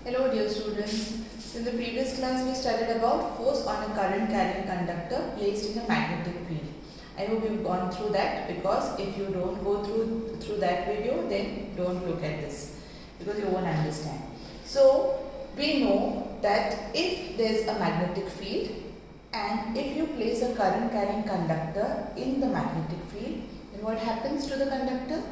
Hello dear students. In the previous class we studied about force on a current carrying conductor placed in a magnetic field. I hope you've gone through that, because if you don't go through that video, then don't look at this, because you won't understand. So we know that if there is a magnetic field and if you place a current carrying conductor in the magnetic field, then what happens to the conductor?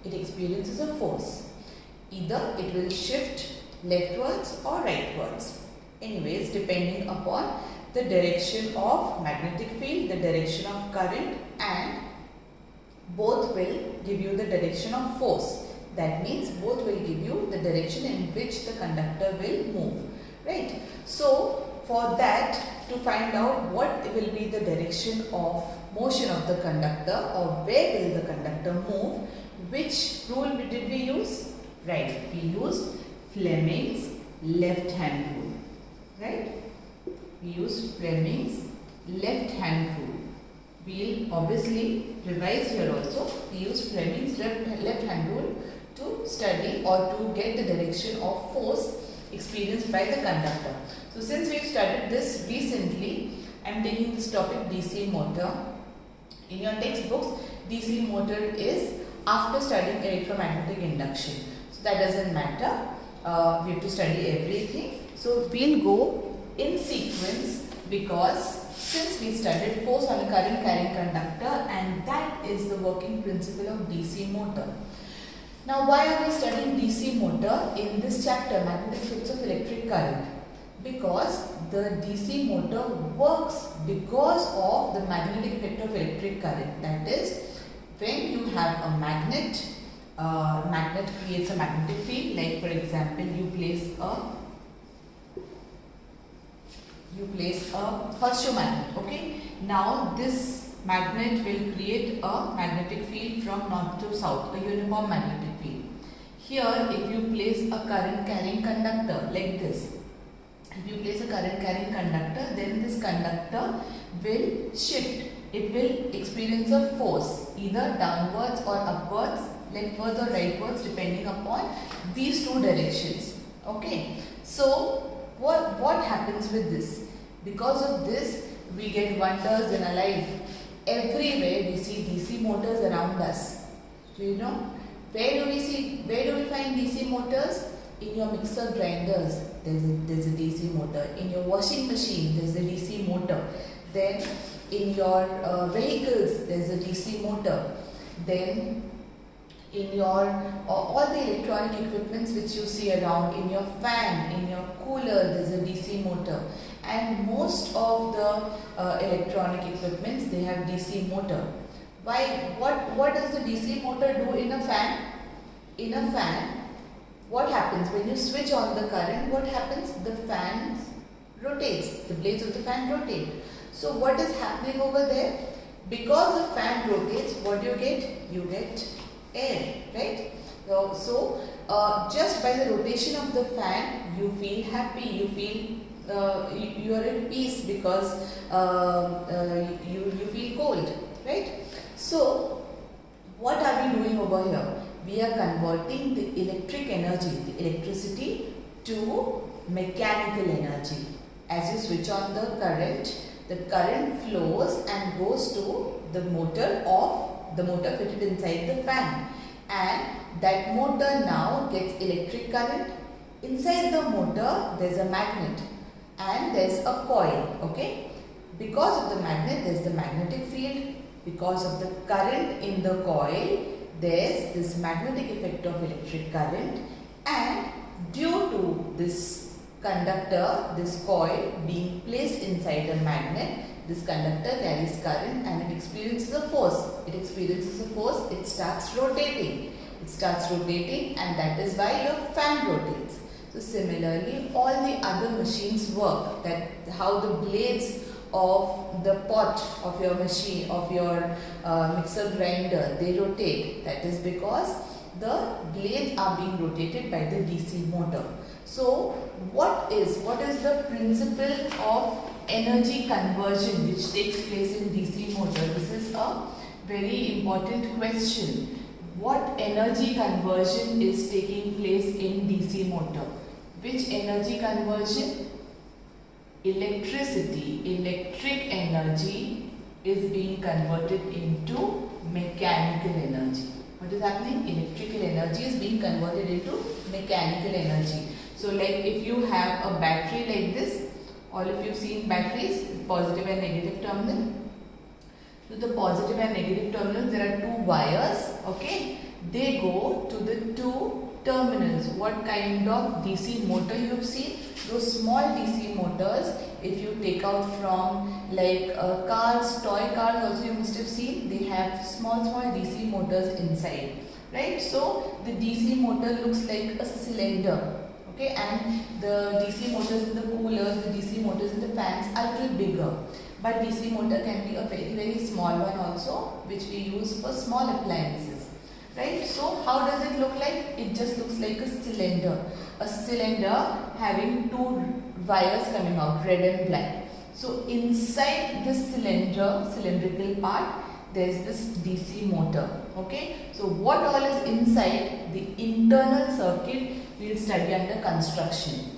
It experiences a force. Either it will shift leftwards or rightwards. Anyways, depending upon the direction of magnetic field, the direction of current, and both will give you the direction of force. That means both will give you the direction in which the conductor will move. Right? So, for that, to find out what will be the direction of motion of the conductor or where will the conductor move, which rule did we use? Right, we used Fleming's left hand rule. Right? We used Fleming's left hand rule. We'll obviously revise here also. We use Fleming's left hand rule to study or to get the direction of force experienced by the conductor. So since we've studied this recently, I am taking this topic DC motor. In your textbooks, DC motor is after studying electromagnetic induction. So that doesn't matter. We have to study everything. So we'll go in sequence, because since we studied force on a current carrying conductor, and that is the working principle of DC motor. Now, why are we studying DC motor in this chapter, magnetic effects of electric current? Because the DC motor works because of the magnetic effect of electric current. That is, when you have a magnet, magnet creates a magnetic field. Like for example, you place a horseshoe magnet. Okay. Now this magnet will create a magnetic field from north to south, a uniform magnetic field. Here, if you place a current carrying conductor like this, if you place a current carrying conductor, then this conductor will shift. It will experience a force either downwards or upwards, leftwards or rightwards, depending upon these two directions. Okay. So what happens with this? Because of this, we get wonders in our life. Everywhere we see DC motors around us. Do you know? Where do we find DC motors? In your mixer grinders, there's a DC motor. In your washing machine, there's a DC motor. Then in your vehicles, there's a DC motor. Then in your all the electronic equipments which you see around, in your fan, in your cooler, there's a DC motor. And most of the electronic equipments, they have DC motor. Why? What does the DC motor do in a fan? In a fan, what happens when you switch on the current? What happens? The fan rotates. The blades of the fan rotate. So what is happening over there? Because the fan rotates, what do you get? You get air, right? So just by the rotation of the fan, you feel happy. You feel you are at peace, because you feel cold, right? So what are we doing over here? We are converting the electric energy, the electricity, to mechanical energy. As you switch on the current flows and goes to the motor fitted inside the fan, and that motor now gets electric current. Inside the motor there is a magnet and there is a coil. Okay, because of the magnet there is the magnetic field. Because of the current in the coil, there is this magnetic effect of electric current, and due to this conductor, this coil being placed inside a magnet, this conductor carries current and it experiences a force. It starts rotating. And that is why your fan rotates. So similarly, all the other machines work. That how the blades of the pot of your machine, of your mixer grinder, they rotate. That is because the blades are being rotated by the DC motor. So what is the principle of energy conversion which takes place in DC motor? This is a very important question. What energy conversion is taking place in DC motor? Which energy conversion? Electric energy is being converted into mechanical energy. What is happening? Electrical energy is being converted into mechanical energy. So like if you have a battery like this, all of you have seen batteries, positive and negative terminal. To the positive and negative terminals, there are two wires, okay? They go to the two terminals. What kind of DC motor you have seen? Those small DC motors, if you take out from like cars, toy cars also you must have seen, they have small DC motors inside, right? So the DC motor looks like a cylinder, okay? And the DC motors in the coolers, the DC motors in the fans are a little bigger. But DC motor can be a very small one also, which we use for small appliances, right? So how does it look like? It just looks like a cylinder having two wires coming out, red and black. So inside this cylindrical part, there is this DC motor, okay? So what all is inside? The internal circuit we will study under construction.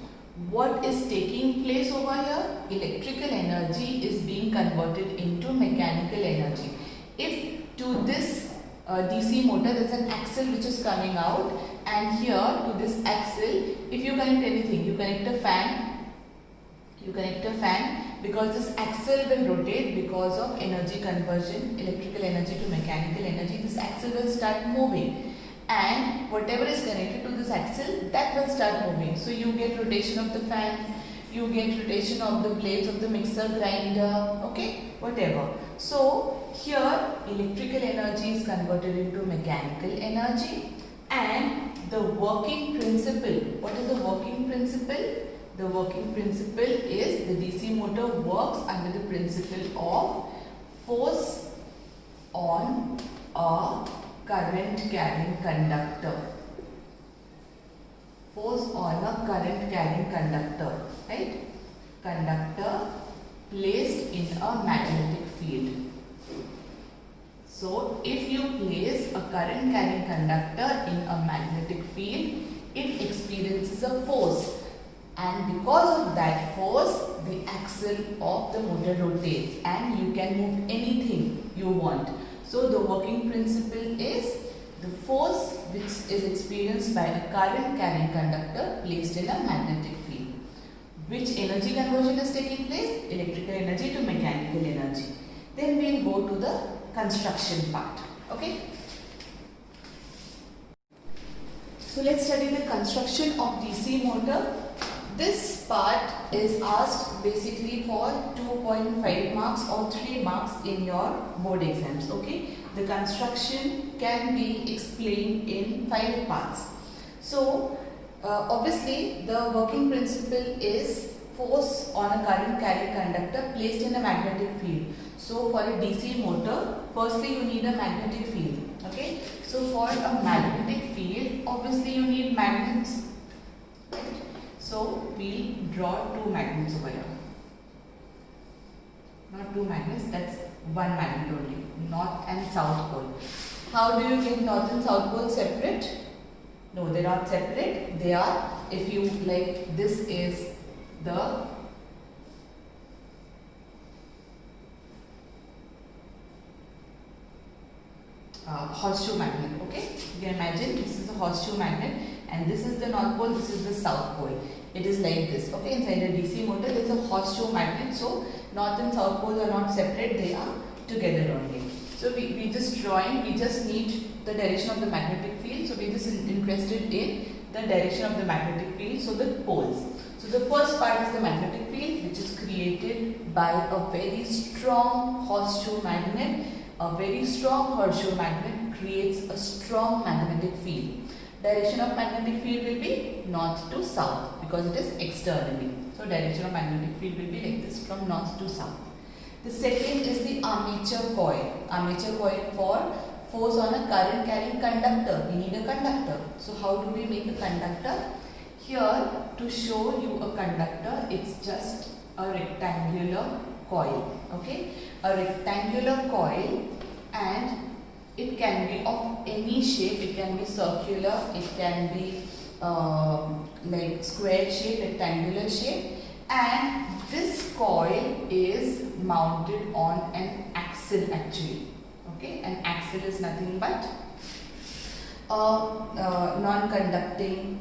What is taking place over here? Electrical energy is being converted into mechanical energy. If to this DC motor there is an axle which is coming out, and here to this axle, if you connect anything, you connect a fan, because this axle will rotate because of energy conversion, electrical energy to mechanical energy. This axle will start moving, and whatever is connected to this axle, that will start moving. So you get rotation of the fan, you get rotation of the blades of the mixer grinder, okay, whatever. So here electrical energy is converted into mechanical energy, and the working principle, what is the working principle? The working principle is the DC motor works under the principle of force on a current carrying conductor. Force on a current carrying conductor, right? Conductor placed in a magnetic field. So if you place a current carrying conductor in a magnetic field, it experiences a force, and because of that force, the axle of the motor rotates and you can move anything you want. So the working principle is the force which is experienced by a current carrying conductor placed in a magnetic field. Which energy conversion is taking place? Electrical energy to mechanical energy. Then we will go to the construction part. Okay. So let's study the construction of DC motor. This part is asked basically for 2.5 marks or 3 marks in your board exams. Okay. The construction can be explained in 5 parts. So obviously the working principle is force on a current carrying conductor placed in a magnetic field. So for a DC motor, firstly you need a magnetic field. Okay. So for a magnetic field, obviously you need magnets. Right? So we'll draw 2 magnets over here. Not 2 magnets, that's 1 magnet only. North and South pole. How do you get North and South pole separate? No, they are not separate. They are, if you like, this is the horseshoe magnet. Okay, you can imagine this is the horseshoe magnet, and this is the North pole, this is the South pole. It is like this. Okay, inside a DC motor there is a horseshoe magnet, so North and South poles are not separate, they are together only. So we just drawing, we just need the direction of the magnetic field. So we just interested in the direction of the magnetic field, so the poles. So the first part is the magnetic field, which is created by a very strong horseshoe magnet. A very strong horseshoe magnet creates a strong magnetic field. Direction of magnetic field will be north to south because it is externally. So direction of magnetic field will be like this, from north to south. The second is the armature coil. Armature coil for force on a current carrying conductor. We need a conductor. So how do we make a conductor? Here, to show you a conductor, it's just a rectangular coil. Okay, a rectangular coil, and it can be of any shape. It can be circular, it can be like square shape, rectangular shape, and this coil is mounted on an axle actually. Okay, an axle is nothing but a non-conducting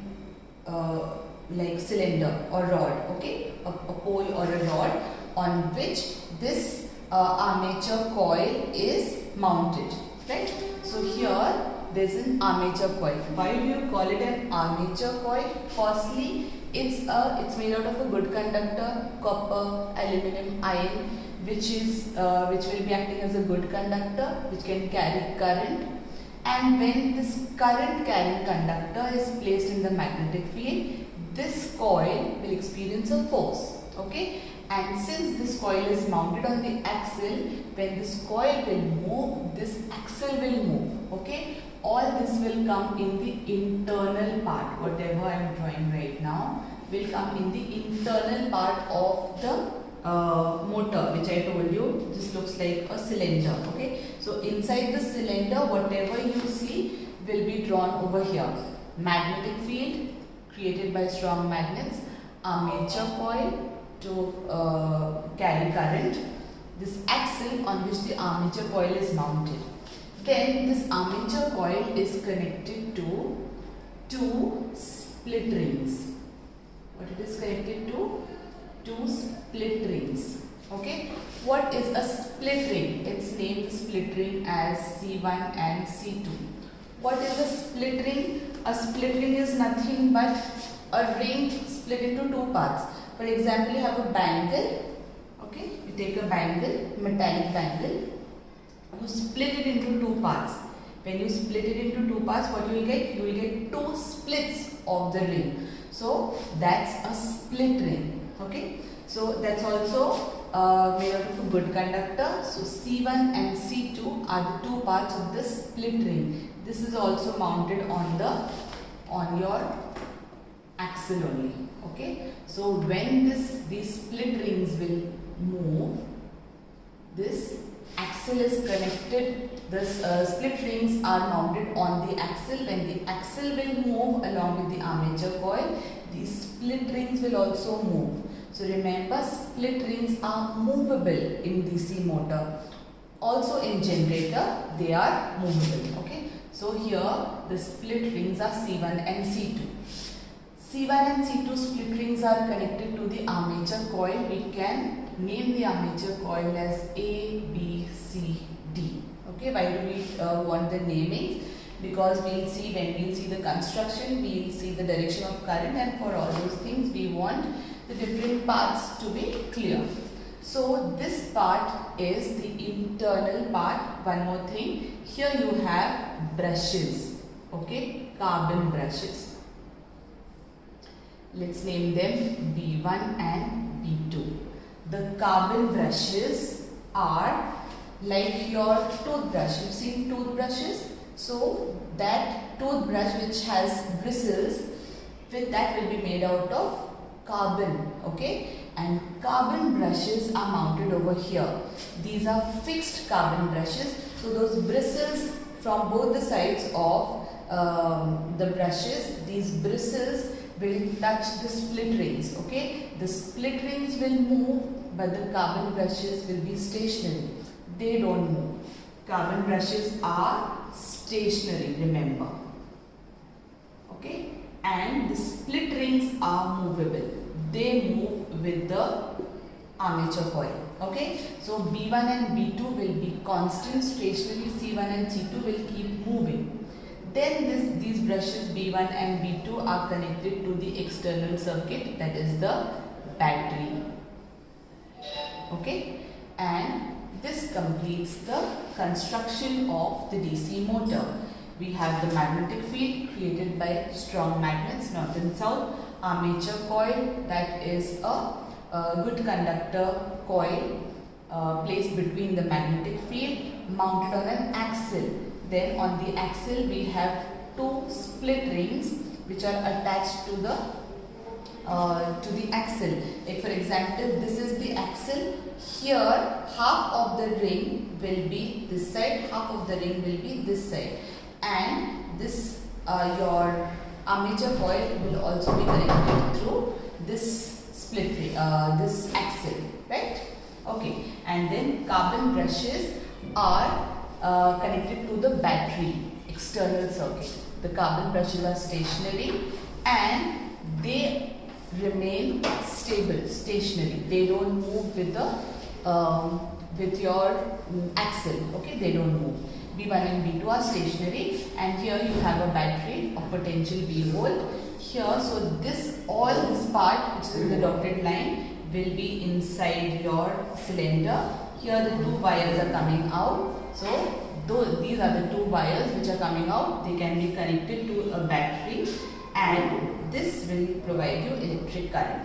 like cylinder or rod. Okay, a pole or a rod on which this armature coil is mounted, right? So here there is an armature coil. Why do you call it an armature coil? Firstly, it's made out of a good conductor, copper, aluminum, iron, which will be acting as a good conductor, which can carry current. And when this current carrying conductor is placed in the magnetic field, this coil will experience a force. Okay, and since this coil is mounted on the axle, when this coil will move, this axle will move. Okay, all this will come in the internal part. Whatever I am drawing right now will come in the internal part of the motor, which I told you this looks like a cylinder. Okay, so inside the cylinder, whatever you see will be drawn over here. Magnetic field created by strong magnets, armature coil to carry current, this axle on which the armature coil is mounted. Then this armature coil is connected to two split rings. What it is connected to? Two split rings. Okay, what is a split ring? It's named split ring as C1 and C2. What is a split ring? A split ring is nothing but a ring split into two parts. For example, you have a bangle. Okay, you take a bangle, metallic bangle, you split it into two parts. When you split it into two parts, what you will get? You will get two splits of the ring. So that's a split ring. Okay, so that's also made out of a good conductor. So C1 and C2 are the two parts of this split ring. This is also mounted on your axle only. Okay, so when these split rings will move, this axle is connected. This split rings are mounted on the axle. When the axle will move along with the armature coil, these split rings will also move. So remember, split rings are movable in DC motor. Also in generator, they are movable. Okay, so here the split rings are C1 and C2. C1 and C2 split rings are connected to the armature coil. We can name the armature coil as A, B, C, D. Okay, why do we want the naming? Because we'll see, when we'll see the construction, we'll see the direction of current, and for all those things we want the different parts to be clear. So this part is the internal part. One more thing, here you have brushes. Okay, carbon brushes. Let's name them B1 and B2. The carbon brushes are like your toothbrush. You've seen toothbrushes? So that toothbrush which has bristles, with that will be made out of carbon. Okay, and carbon brushes are mounted over here. These are fixed carbon brushes. So those bristles from both the sides of the brushes, these bristles will touch the split rings. Okay, the split rings will move, but the carbon brushes will be stationary. They don't move. Carbon brushes are stationary, remember. Okay, and the split rings are movable. They move with the armature coil. Okay, so B1 and B2 will be constant, stationary. C1 and C2 will keep moving. Then these brushes B1 and B2 are connected to the external circuit, that is the battery. Okay, and this completes the construction of the DC motor. We have the magnetic field created by strong magnets, north and south, armature coil, that is a good conductor coil placed between the magnetic field, mounted on an axle. Then on the axle we have two split rings which are attached to the axle. Like for example, this is the axle. Here half of the ring will be this side, half of the ring will be this side, and this your armature coil will also be connected through this split this axle, right? Okay, and then carbon brushes are connected to the battery external circuit. The carbon brushes are stationary and they remain stable, stationary. They don't move with the with your axle. Okay, they don't move. B1 and B2 are stationary, and here you have a battery of potential V volt. Here, so this all this part which is in the dotted line will be inside your cylinder. Here the two wires are coming out. So these are the two wires which are coming out. They can be connected to a battery, and this will provide you electric current.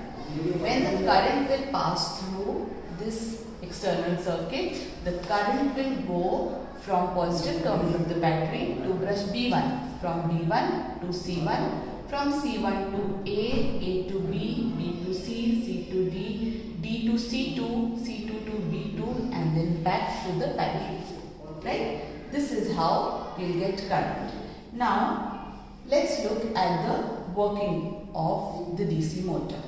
When the current will pass through this external circuit, the current will go from positive terminal of the battery to brush B1, from B1 to C1, from C1 to A to B, B to C, C to D, D to C2, C2 to B2, and then back to the battery. Right? This is how we'll get current. Now, let's look at the working of the DC motor.